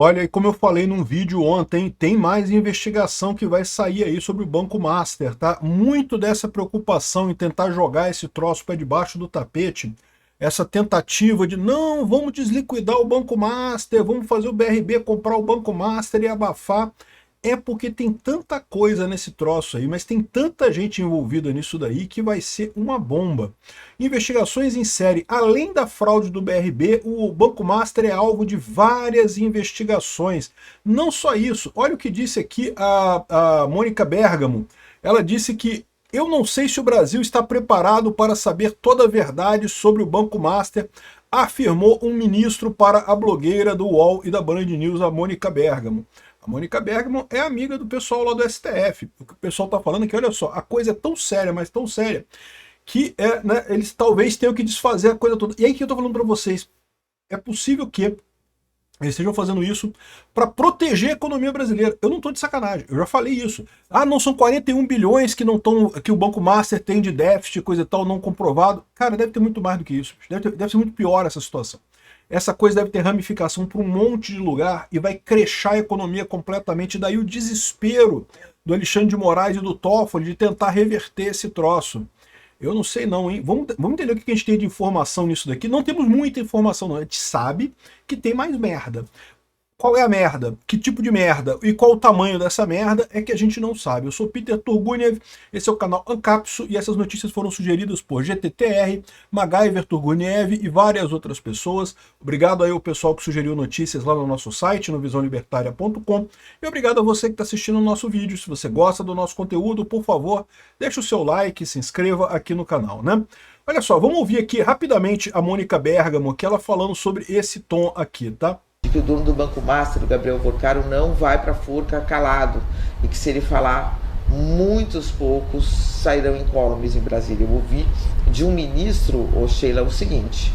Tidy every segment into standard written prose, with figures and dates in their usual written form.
Olha, e como eu falei num vídeo ontem, tem mais investigação que vai sair aí sobre o Banco Master, tá? Muito dessa preocupação em tentar jogar esse troço para debaixo do tapete, essa tentativa de, não, vamos desliquidar o Banco Master, vamos fazer o BRB comprar o Banco Master e abafar, é porque tem tanta coisa nesse troço aí, mas tem tanta gente envolvida nisso daí que vai ser uma bomba. Investigações em série. Além da fraude do BRB, o Banco Master é alvo de várias investigações. Não só isso, olha o que disse aqui a Mônica Bergamo. Ela disse que eu não sei se o Brasil está preparado para saber toda a verdade sobre o Banco Master, afirmou um ministro para a blogueira do UOL e da Band News, a Mônica Bergamo. A Mônica Bergamo é amiga do pessoal lá do STF. O que o pessoal está falando é que, olha só, a coisa é tão séria, mas tão séria, que né, eles talvez tenham que desfazer a coisa toda. E aí que eu estou falando para vocês, é possível que eles estejam fazendo isso para proteger a economia brasileira. Eu não estou de sacanagem, eu já falei isso. Ah, não são 41 bilhões que não estão, que o Banco Master tem de déficit, coisa e tal, não comprovado. Cara, deve ter muito mais do que isso. Deve ser muito pior essa situação. Essa coisa deve ter ramificação para um monte de lugar e vai crechar a economia completamente. Daí o desespero do Alexandre de Moraes e do Toffoli de tentar reverter esse troço. Eu não sei não, hein? Vamos entender o que a gente tem de informação nisso daqui. Não temos muita informação não. A gente sabe que tem mais merda. Qual é a merda? Que tipo de merda? E qual o tamanho dessa merda é que a gente não sabe. Eu sou Peter Turguniev, esse é o canal Ancapso e essas notícias foram sugeridas por GTTR, MacGyver Turguniev e várias outras pessoas. Obrigado aí ao pessoal que sugeriu notícias lá no nosso site, no visãolibertaria.com, e obrigado a você que está assistindo o nosso vídeo. Se você gosta do nosso conteúdo, por favor, deixe o seu like, se inscreva aqui no canal, né? Olha só, vamos ouvir aqui rapidamente a Mônica Bergamo, que ela falando sobre esse tom aqui, tá? De que o dono do Banco Master, o Gabriel Porcaro, não vai para a forca calado e que se ele falar, muitos poucos sairão incólumes em Brasília. Eu ouvi de um ministro, Sheila, o seguinte: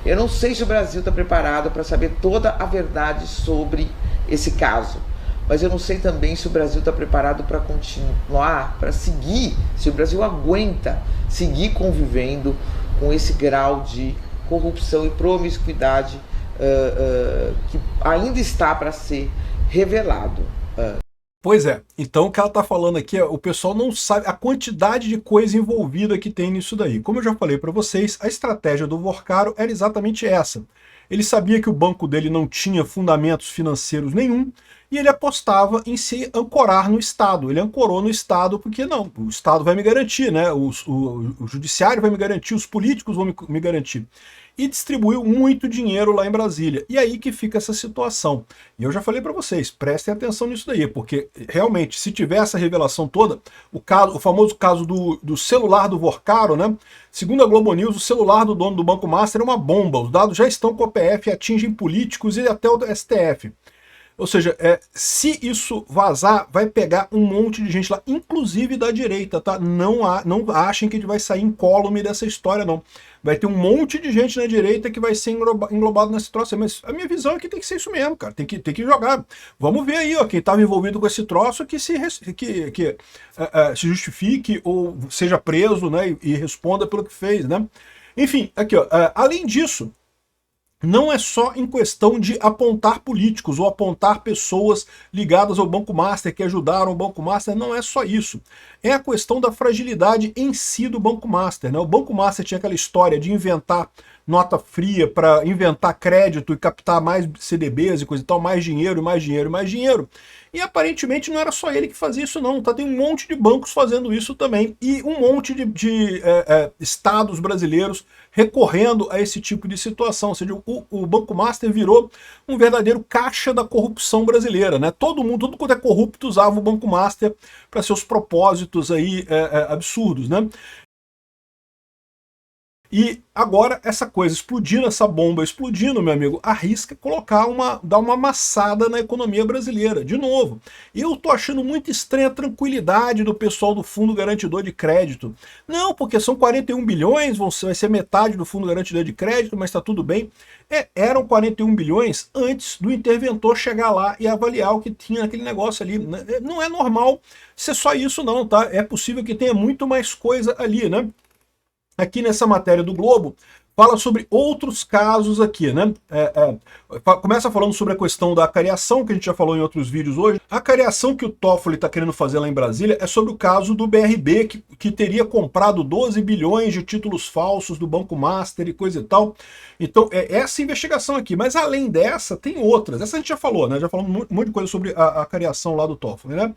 eu não sei se o Brasil está preparado para saber toda a verdade sobre esse caso, mas eu não sei também se o Brasil está preparado para continuar, para seguir, se o Brasil aguenta seguir convivendo com esse grau de corrupção e promiscuidade que ainda está para ser revelado. Pois é, então o que ela está falando aqui é o pessoal não sabe a quantidade de coisa envolvida que tem nisso daí. Como eu já falei para vocês, a estratégia do Porcaro era exatamente essa. Ele sabia que o banco dele não tinha fundamentos financeiros nenhum e ele apostava em se ancorar no Estado. Ele ancorou no Estado porque não, o Estado vai me garantir, né? O judiciário vai me garantir, os políticos vão me garantir. E distribuiu muito dinheiro lá em Brasília. E aí que fica essa situação. E eu já falei para vocês, prestem atenção nisso daí, porque realmente, se tiver essa revelação toda, o famoso caso do celular do Porcaro, né? Segundo a Globo News, o celular do dono do Banco Master é uma bomba. Os dados já estão com o PF e atingem políticos e até o STF. Ou seja, se isso vazar, vai pegar um monte de gente lá, inclusive da direita, tá? Não achem que a gente vai sair incólume dessa história, não. Vai ter um monte de gente na direita que vai ser englobado nesse troço. Mas a minha visão é que tem que ser isso mesmo, cara. Tem que jogar. Vamos ver aí, ó, quem estava envolvido com esse troço que se justifique ou seja preso, né, e responda pelo que fez, né? Enfim, aqui, ó, além disso, não é só em questão de apontar políticos ou apontar pessoas ligadas ao Banco Master que ajudaram o Banco Master, não é só isso. É a questão da fragilidade em si do Banco Master, né? O Banco Master tinha aquela história de inventar nota fria para inventar crédito e captar mais CDBs e coisa e tal, mais dinheiro, mais dinheiro, mais dinheiro. E aparentemente não era só ele que fazia isso não, tá? Tem um monte de bancos fazendo isso também e um monte de estados brasileiros recorrendo a esse tipo de situação. Ou seja, o Banco Master virou um verdadeiro caixa da corrupção brasileira, né? Todo mundo, tudo quanto é corrupto usava o Banco Master para seus propósitos aí absurdos, né? E agora essa coisa explodindo, essa bomba explodindo, meu amigo, arrisca dar uma amassada na economia brasileira, de novo. Eu tô achando muito estranha a tranquilidade do pessoal do Fundo Garantidor de Crédito. Não, porque são 41 bilhões, vai ser metade do Fundo Garantidor de Crédito, mas tá tudo bem. Eram 41 bilhões antes do interventor chegar lá e avaliar o que tinha naquele negócio ali. Não é normal ser só isso não, tá? É possível que tenha muito mais coisa ali, né? Aqui nessa matéria do Globo, fala sobre outros casos aqui, né? Começa falando sobre a questão da cariação, que a gente já falou em outros vídeos hoje. A cariação que o Toffoli está querendo fazer lá em Brasília é sobre o caso do BRB, que teria comprado 12 bilhões de títulos falsos do Banco Master e coisa e tal. Então, é essa investigação aqui. Mas além dessa, tem outras. Essa a gente já falou, né? Já falamos um monte de coisa sobre a cariação lá do Toffoli, né?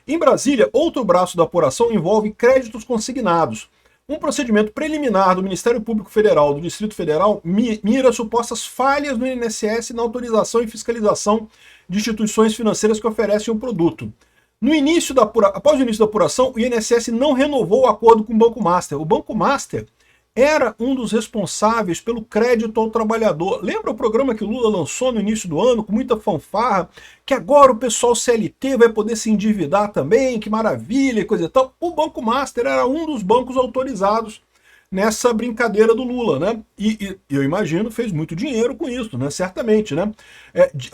Em Brasília, outro braço da apuração envolve créditos consignados. Um procedimento preliminar do Ministério Público Federal do Distrito Federal mira supostas falhas no INSS na autorização e fiscalização de instituições financeiras que oferecem o produto. Após o início da apuração, o INSS não renovou o acordo com o Banco Master. O Banco Master era um dos responsáveis pelo crédito ao trabalhador. Lembra o programa que o Lula lançou no início do ano, com muita fanfarra, que agora o pessoal CLT vai poder se endividar também, que maravilha e coisa e tal? O Banco Master era um dos bancos autorizados nessa brincadeira do Lula, né? E eu imagino fez muito dinheiro com isso, né? Certamente, né?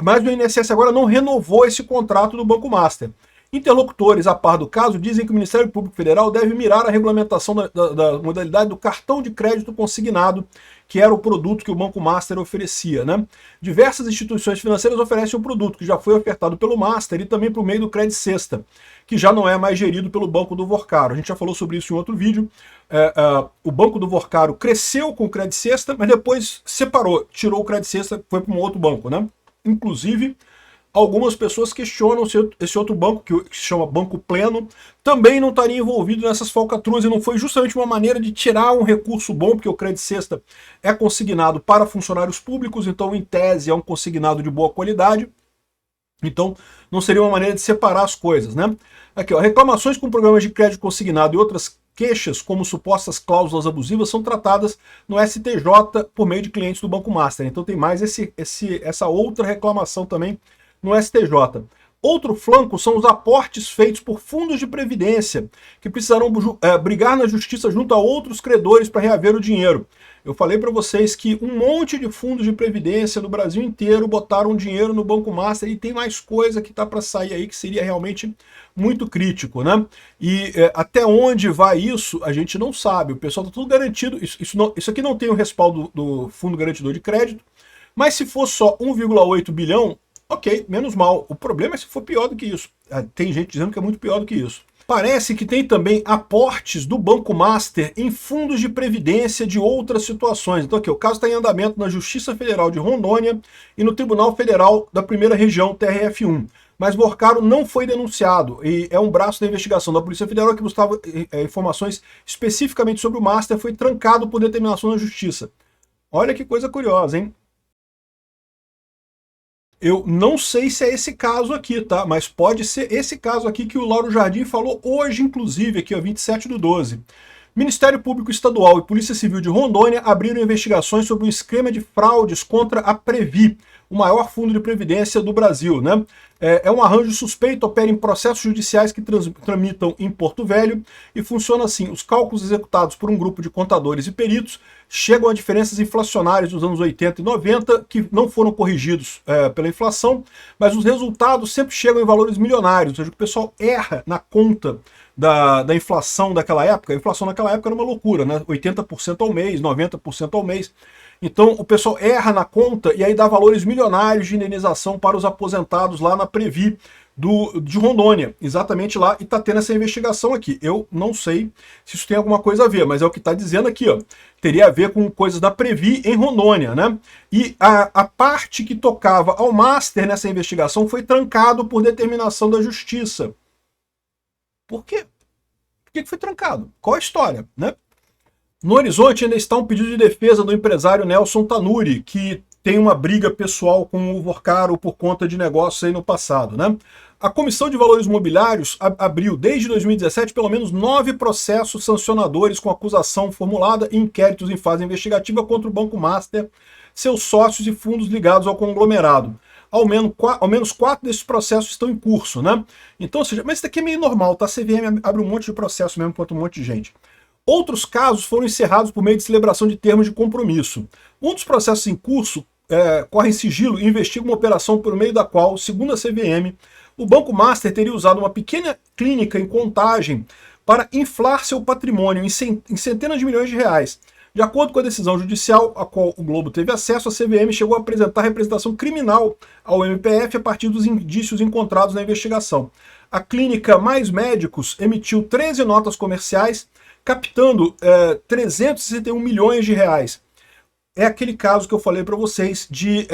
Mas o INSS agora não renovou esse contrato do Banco Master. Interlocutores a par do caso dizem que o Ministério Público Federal deve mirar a regulamentação da modalidade do cartão de crédito consignado, que era o produto que o Banco Master oferecia, né? Diversas instituições financeiras oferecem o produto, que já foi ofertado pelo Master e também por meio do Credit Sexta, que já não é mais gerido pelo Banco do Vorcaro. A gente já falou sobre isso em outro vídeo. O Banco do Vorcaro cresceu com o Credit Sexta, mas depois separou, tirou o Credit Sexta, foi para um outro banco, né? Inclusive, algumas pessoas questionam se esse outro banco, que se chama Banco Pleno, também não estaria envolvido nessas falcatruas e não foi justamente uma maneira de tirar um recurso bom, porque o Credit Sexta é consignado para funcionários públicos, então em tese é um consignado de boa qualidade, então não seria uma maneira de separar as coisas, né? Aqui, ó, reclamações com programas de crédito consignado e outras queixas, como supostas cláusulas abusivas, são tratadas no STJ por meio de clientes do Banco Master, então tem mais essa outra reclamação também no STJ. Outro flanco são os aportes feitos por fundos de previdência, que precisarão brigar na justiça junto a outros credores para reaver o dinheiro. Eu falei para vocês que um monte de fundos de previdência do Brasil inteiro botaram dinheiro no Banco Master e tem mais coisa que está para sair aí que seria realmente muito crítico, né? E até onde vai isso, a gente não sabe. O pessoal está tudo garantido. Isso aqui não tem o respaldo do Fundo Garantidor de Crédito, mas se for só 1,8 bilhão, ok, menos mal. O problema é se for pior do que isso. Tem gente dizendo que é muito pior do que isso. Parece que tem também aportes do Banco Master em fundos de previdência de outras situações. Então aqui, o caso está em andamento na Justiça Federal de Rondônia e no Tribunal Federal da Primeira Região, TRF1. Mas Vorcaro não foi denunciado e é um braço da investigação da Polícia Federal que buscava informações especificamente sobre o Master, foi trancado por determinação da Justiça. Olha que coisa curiosa, hein? Eu não sei se é esse caso aqui, tá? Mas pode ser esse caso aqui que o Lauro Jardim falou hoje, inclusive, aqui, ó, 27/12. Ministério Público Estadual e Polícia Civil de Rondônia abriram investigações sobre um esquema de fraudes contra a Previ, o maior fundo de previdência do Brasil, né? É um arranjo suspeito, opera em processos judiciais que tramitam em Porto Velho e funciona assim: os cálculos executados por um grupo de contadores e peritos chegam a diferenças inflacionárias dos anos 80 e 90 que não foram corrigidos pela inflação, mas os resultados sempre chegam em valores milionários, ou seja, o pessoal erra na conta da inflação daquela época. A inflação naquela época era uma loucura, né? 80% ao mês, 90% ao mês. Então o pessoal erra na conta e aí dá valores milionários de indenização para os aposentados lá na Previ de Rondônia, exatamente lá, e está tendo essa investigação aqui. Eu não sei se isso tem alguma coisa a ver, mas é o que está dizendo aqui, ó. Teria a ver com coisas da Previ em Rondônia, né? E a parte que tocava ao Master nessa investigação foi trancado por determinação da Justiça. Por quê? Por que foi trancado? Qual a história, né? No horizonte ainda está um pedido de defesa do empresário Nelson Tanuri, que tem uma briga pessoal com o Vorcaro por conta de negócios aí no passado, né? A Comissão de Valores Mobiliários abriu desde 2017 pelo menos 9 processos sancionadores com acusação formulada e inquéritos em fase investigativa contra o Banco Master, seus sócios e fundos ligados ao conglomerado. Ao menos 4 desses processos estão em curso, né? Então, ou seja, mas isso daqui é meio normal, tá? A CVM abre um monte de processo mesmo contra um monte de gente. Outros casos foram encerrados por meio de celebração de termos de compromisso. Um dos processos em curso corre em sigilo e investiga uma operação por meio da qual, segundo a CVM, o Banco Master teria usado uma pequena clínica em Contagem para inflar seu patrimônio em centenas de milhões de reais. De acordo com a decisão judicial a qual o Globo teve acesso, a CVM chegou a apresentar representação criminal ao MPF a partir dos indícios encontrados na investigação. A clínica Mais Médicos emitiu 13 notas comerciais, captando 361 milhões de reais. É aquele caso que eu falei para vocês de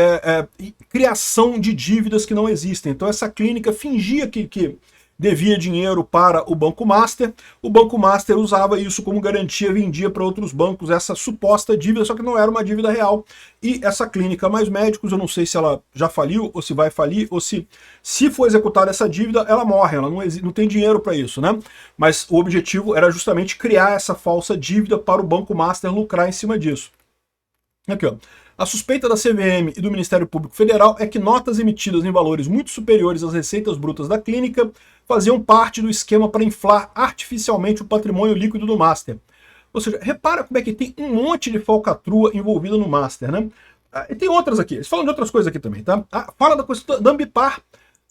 criação de dívidas que não existem. Então essa clínica fingia que devia dinheiro para o Banco Master, o Banco Master usava isso como garantia, vendia para outros bancos essa suposta dívida, só que não era uma dívida real. E essa clínica Mais Médicos, eu não sei se ela já faliu, ou se vai falir, ou se for executada essa dívida, ela morre, ela não tem dinheiro para isso, né? Mas o objetivo era justamente criar essa falsa dívida para o Banco Master lucrar em cima disso. Aqui, ó. A suspeita da CVM e do Ministério Público Federal é que notas emitidas em valores muito superiores às receitas brutas da clínica faziam parte do esquema para inflar artificialmente o patrimônio líquido do Master. Ou seja, repara como é que tem um monte de falcatrua envolvida no Master, né? E tem outras aqui, eles falam de outras coisas aqui também, tá? Fala da questão da Ambipar.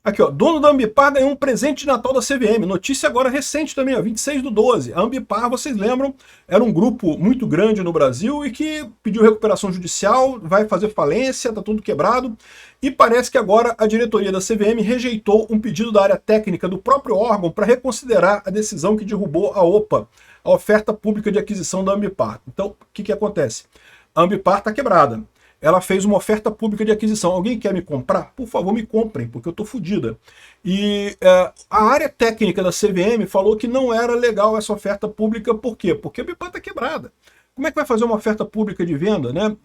Aqui, ó, dono da Ambipar ganhou um presente de Natal da CVM. Notícia agora recente também, ó, 26/12. A Ambipar, vocês lembram, era um grupo muito grande no Brasil e que pediu recuperação judicial, vai fazer falência, tá tudo quebrado. E parece que agora a diretoria da CVM rejeitou um pedido da área técnica do próprio órgão para reconsiderar a decisão que derrubou a OPA, a oferta pública de aquisição da Ambipar. Então, o que acontece? A Ambipar está quebrada. Ela fez uma oferta pública de aquisição. Alguém quer me comprar? Por favor, me comprem, porque eu estou fodida. E a área técnica da CVM falou que não era legal essa oferta pública. Por quê? Porque a Ambipar está quebrada. Como é que vai fazer uma oferta pública de venda, né?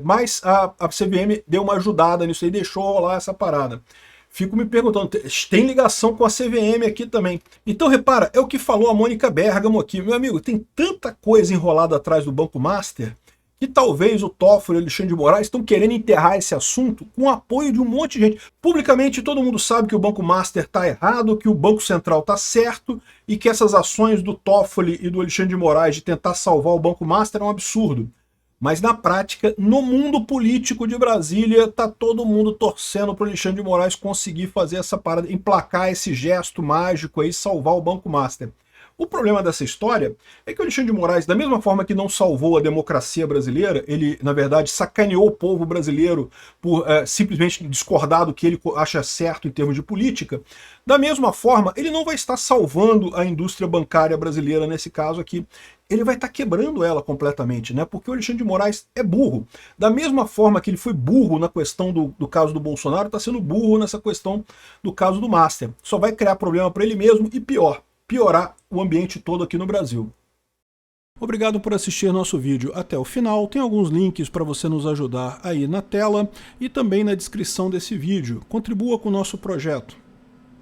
Mas a CVM deu uma ajudada nisso aí, deixou rolar essa parada. Fico me perguntando, tem ligação com a CVM aqui também. Então, repara, é o que falou a Mônica Bergamo aqui. Meu amigo, tem tanta coisa enrolada atrás do Banco Master que talvez o Toffoli e o Alexandre de Moraes estão querendo enterrar esse assunto com o apoio de um monte de gente. Publicamente, todo mundo sabe que o Banco Master está errado, que o Banco Central está certo e que essas ações do Toffoli e do Alexandre de Moraes de tentar salvar o Banco Master é um absurdo. Mas na prática, no mundo político de Brasília, está todo mundo torcendo para o Alexandre de Moraes conseguir fazer essa parada, emplacar esse gesto mágico aí, salvar o Banco Master. O problema dessa história é que o Alexandre de Moraes, da mesma forma que não salvou a democracia brasileira, ele, na verdade, sacaneou o povo brasileiro por simplesmente discordar do que ele acha certo em termos de política, da mesma forma, ele não vai estar salvando a indústria bancária brasileira nesse caso aqui. Ele vai estar quebrando ela completamente, né? Porque o Alexandre de Moraes é burro. Da mesma forma que ele foi burro na questão do caso do Bolsonaro, está sendo burro nessa questão do caso do Master. Só vai criar problema para ele mesmo e piorar o ambiente todo aqui no Brasil. Obrigado por assistir nosso vídeo até o final. Tem alguns links para você nos ajudar aí na tela e também na descrição desse vídeo. Contribua com o nosso projeto.